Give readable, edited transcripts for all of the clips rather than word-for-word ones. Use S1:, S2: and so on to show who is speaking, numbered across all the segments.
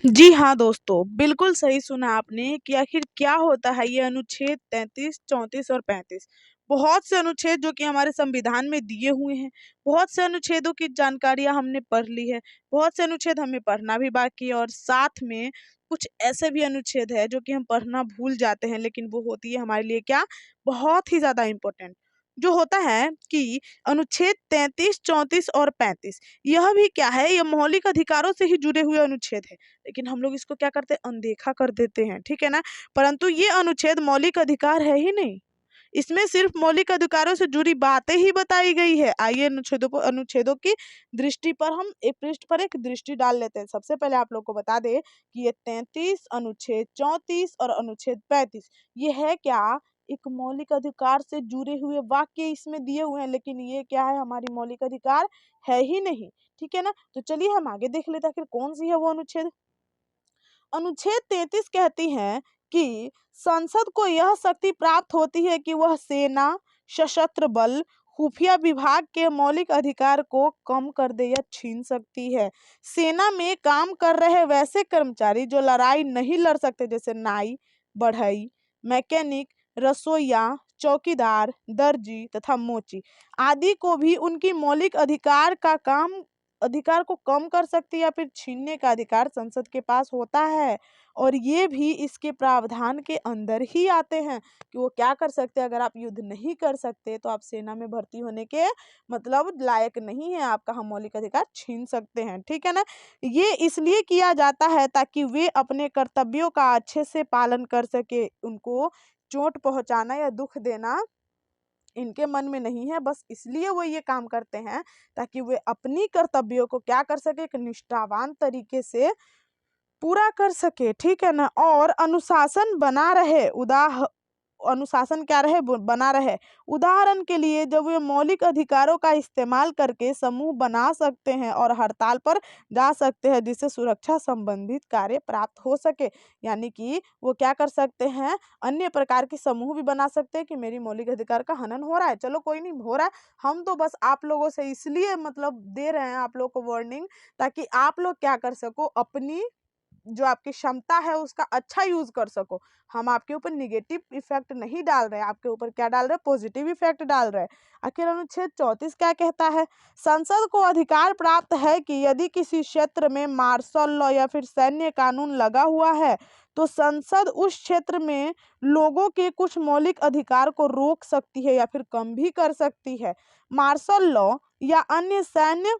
S1: जी हाँ दोस्तों, बिल्कुल सही सुना आपने कि आखिर क्या होता है ये अनुच्छेद 33, 34 और 35। बहुत से अनुच्छेद जो कि हमारे संविधान में दिए हुए हैं, बहुत से अनुच्छेदों की जानकारियाँ हमने पढ़ ली है, बहुत से अनुच्छेद हमें पढ़ना भी बाकी है और साथ में कुछ ऐसे भी अनुच्छेद है जो कि हम पढ़ना भूल जाते हैं, लेकिन वो होती है हमारे लिए क्या, बहुत ही ज़्यादा इम्पोर्टेंट। जो होता है कि अनुच्छेद 33, 34 और 35 यह भी क्या है, ये मौलिक अधिकारों से ही जुड़े हुए अनुच्छेद है। लेकिन हम लोग इसको क्या करते हैं, अनदेखा कर देते हैं, ठीक है ना। परंतु ये अनुच्छेद मौलिक अधिकार है ही नहीं, इसमें सिर्फ मौलिक अधिकारों से जुड़ी बातें ही बताई गई है। आइए अनुच्छेदों की दृष्टि पर हम एक पृष्ठ पर एक दृष्टि डाल लेते हैं। सबसे पहले आप लोग को बता दें कि ये 33, अनुच्छेद 34 और अनुच्छेद 35 ये है क्या, एक मौलिक अधिकार से जुड़े हुए वाक्य इसमें दिए हुए हैं, लेकिन ये क्या है, हमारी मौलिक अधिकार है ही नहीं। ठीक है ना, तो चलिए हम आगे देख लेते हैं आखिर कौन सी है वो अनुच्छेद। अनुच्छेद 33 कहती है कि संसद को यह शक्ति प्राप्त होती है कि वह सेना, सशस्त्र बल, खुफिया विभाग के मौलिक अधिकार को कम कर दे या छीन सकती है। सेना में काम कर रहे वैसे कर्मचारी जो लड़ाई नहीं लड़ सकते, जैसे नाई, बढ़ई, मैकेनिक, रसोइया, चौकीदार, दर्जी तथा मोची आदि को भी उनकी मौलिक अधिकार को कम कर सकती है या फिर छीनने का अधिकार संसद के पास होता है। और ये भी इसके प्रावधान के अंदर ही आते हैं कि वो क्या कर सकते हैं, अगर आप युद्ध नहीं कर सकते तो आप सेना में भर्ती होने के मतलब लायक नहीं है, आपका हम मौलिक अधिकार छीन सकते हैं। ठीक है ना, ये इसलिए किया जाता है ताकि वे अपने कर्तव्यों का अच्छे से पालन कर सके। उनको चोट पहुंचाना या दुख देना इनके मन में नहीं है, बस इसलिए वो ये काम करते हैं ताकि वे अपनी कर्तव्यों को क्या कर सके, एक निष्ठावान तरीके से पूरा कर सके। ठीक है ना, और अनुशासन बना रहे, अनुशासन क्या रहे, बना रहे। उदाहरण के लिए जब वे मौलिक अधिकारों का इस्तेमाल करके समूह बना सकते हैं और हड़ताल पर जा सकते हैं जिससे सुरक्षा संबंधित कार्य प्राप्त हो सके। यानी कि वो क्या कर सकते हैं, अन्य प्रकार के समूह भी बना सकते हैं कि मेरी मौलिक अधिकार का हनन हो रहा है, चलो कोई नहीं हो रहा है, हम तो बस आप लोगों से इसलिए मतलब दे रहे हैं आप लोग को वार्निंग, ताकि आप लोग क्या कर सको, अपनी जो आपकी क्षमता है उसका अच्छा यूज कर सको। हम आपके ऊपर निगेटिव इफेक्ट नहीं डाल रहे हैं, आपके ऊपर क्या डाल रहे हैं, पॉजिटिव इफेक्ट डाल रहे हैं। आखिर अनुच्छेद 34 क्या कहता है, संसद को अधिकार प्राप्त है कि यदि किसी क्षेत्र में मार्शल लॉ या फिर सैन्य कानून लगा हुआ है तो संसद उस क्षेत्र में लोगों के कुछ मौलिक अधिकार को रोक सकती है या फिर कम भी कर सकती है। मार्शल लॉ या अन्य सैन्य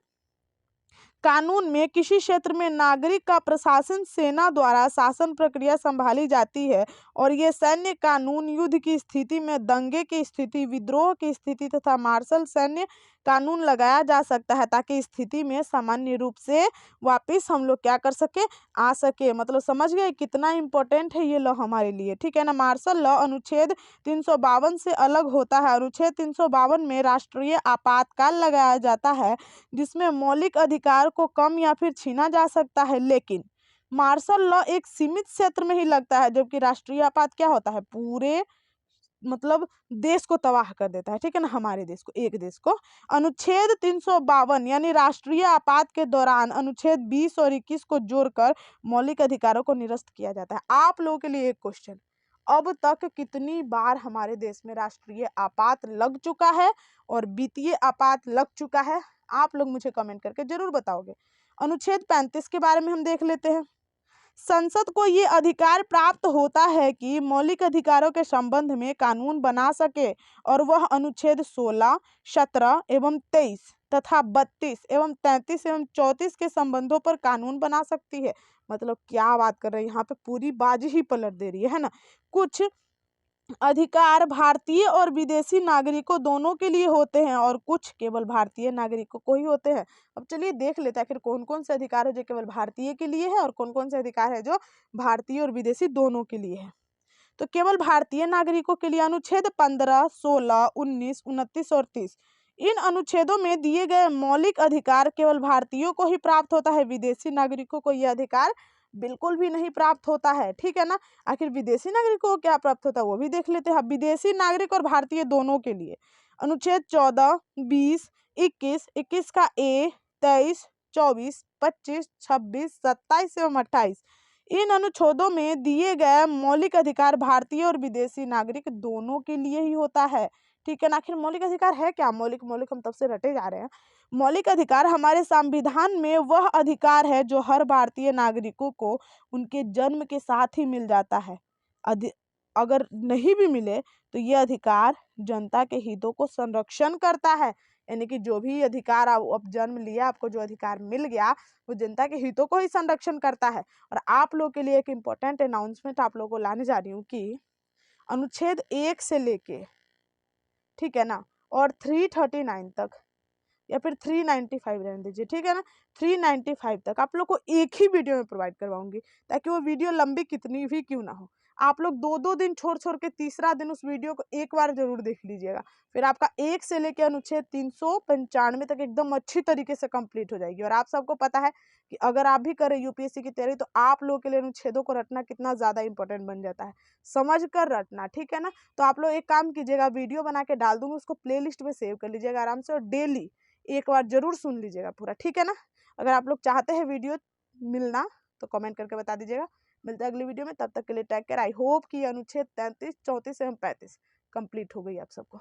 S1: कानून में किसी क्षेत्र में नागरिक का प्रशासन सेना द्वारा शासन प्रक्रिया संभाली जाती है और ये सैन्य कानून युद्ध की स्थिति में, दंगे की स्थिति, विद्रोह की स्थिति तथा मार्शल सैन्य कानून लगाया जा सकता है ताकि स्थिति में सामान्य रूप से वापस हम लोग क्या कर सके, आ सके। मतलब समझ गए कितना इंपॉर्टेंट है ये लॉ हमारे लिए। ठीक है ना, मार्शल लॉ अनुच्छेद 352 से अलग होता है। अनुच्छेद 352 में राष्ट्रीय आपातकाल लगाया जाता है जिसमें मौलिक अधिकार को कम या फिर छीना जा सकता है, लेकिन मार्शल लॉ एक सीमित क्षेत्र में ही लगता है, जबकि राष्ट्रीय आपात क्या होता है, पूरे मतलब देश को तबाह कर देता है। ठीक है ना, हमारे देश को, एक देश को। अनुच्छेद 352 यानी राष्ट्रीय आपात के दौरान अनुच्छेद 20 और 21 को जोड़कर मौलिक अधिकारों को निरस्त किया जाता है। आप लोगों के लिए एक क्वेश्चन, अब तक कितनी बार हमारे देश में राष्ट्रीय आपात लग चुका है और वित्तीय आपात लग चुका है, आप लोग मुझे कमेंट करके जरूर बताओगे। अनुच्छेद 35 के बारे में हम देख लेते हैं। संसद को ये अधिकार प्राप्त होता है कि मौलिक अधिकारों के संबंध में कानून बना सके और वह अनुच्छेद 16, 17 एवं 23 तथा 32 एवं 33 एवं 34 के संबंधों पर कानून बना सकती है। मतलब क्या बात कर रहे हैं, यहाँ पे पूरी बाजी ही पलट दे रही है ना। कुछ अधिकार भारतीय और विदेशी नागरिकों दोनों के लिए होते हैं और कुछ केवल भारतीय नागरिकों को ही होते हैं। अब चलिए देख लेते हैं आखिर कौन कौन से अधिकार है जो केवल भारतीय के लिए है और कौन कौन से अधिकार है जो भारतीय और विदेशी दोनों के लिए है। तो केवल भारतीय नागरिकों के लिए अनुच्छेद 15, 16, 19, 29 और 30। इन अनुच्छेदों में दिए गए मौलिक अधिकार केवल भारतीयों को ही प्राप्त होता है, विदेशी नागरिकों को यह अधिकार बिल्कुल भी नहीं प्राप्त होता है। ठीक है ना, आखिर विदेशी नागरिकों को क्या प्राप्त होता है वो भी देख लेते हैं। विदेशी नागरिक और भारतीय दोनों के लिए अनुच्छेद 14, 20, 21, 21 का ए, 23, 24, 25, 26, 27 एवं 28 इन अनुच्छेदों में दिए गए मौलिक अधिकार भारतीय और विदेशी नागरिक दोनों के लिए ही होता है। ठीक है ना। आखिर मौलिक अधिकार है क्या? मौलिक मौलिक हम तब से रटे जा रहे हैं। मौलिक अधिकार हमारे संविधान में वह अधिकार है जो हर भारतीय नागरिकों को उनके जन्म के साथ ही मिल जाता है। अगर नहीं भी मिले तो ये अधिकार जनता के हितों को संरक्षण करता है। यानी कि जो भी अधिकार आप जन्म लिया, आपको जो अधिकार मिल गया वो जनता के हितों को ही संरक्षण करता है। और आप लोग के लिए एक इम्पोर्टेंट अनाउंसमेंट आप लोगों को लाने जा रही हूँ कि अनुच्छेद 1 से लेके, ठीक है ना, और 339 तक या फिर 395 रहने दीजिए, ठीक है ना, 395 तक आप लोग को एक ही वीडियो में प्रोवाइड करवाऊंगी, ताकि वो वीडियो लंबी कितनी भी क्यों ना हो। आप लोग 2-2 दिन छोड़ छोड़ के तीसरा दिन उस वीडियो को एक बार जरूर देख लीजिएगा। फिर आपका 1 से लेकर अनुच्छेद 395 तक एकदम अच्छी तरीके से कंप्लीट हो जाएगी। और आप सबको पता है कि अगर आप भी करें यूपीएससी की तैयारी तो आप लोगों के लिए अनुच्छेदों को रटना कितना ज़्यादा इंपॉर्टेंट बन जाता है। समझ कर रटना, ठीक है ना। तो आप लोग एक काम कीजिएगा, वीडियो बना के डाल दूंगी, उसको प्ले लिस्ट में सेव कर लीजिएगा आराम से, और डेली एक बार जरूर सुन लीजिएगा पूरा, ठीक है ना। अगर आप लोग चाहते हैं वीडियो मिलना तो कमेंट करके बता दीजिएगा। मिलते हैं अगली वीडियो में, तब तक के लिए टेक केयर। आई होप कि अनुच्छेद 33, 34 एवं 35 कंप्लीट हो गई आप सबको।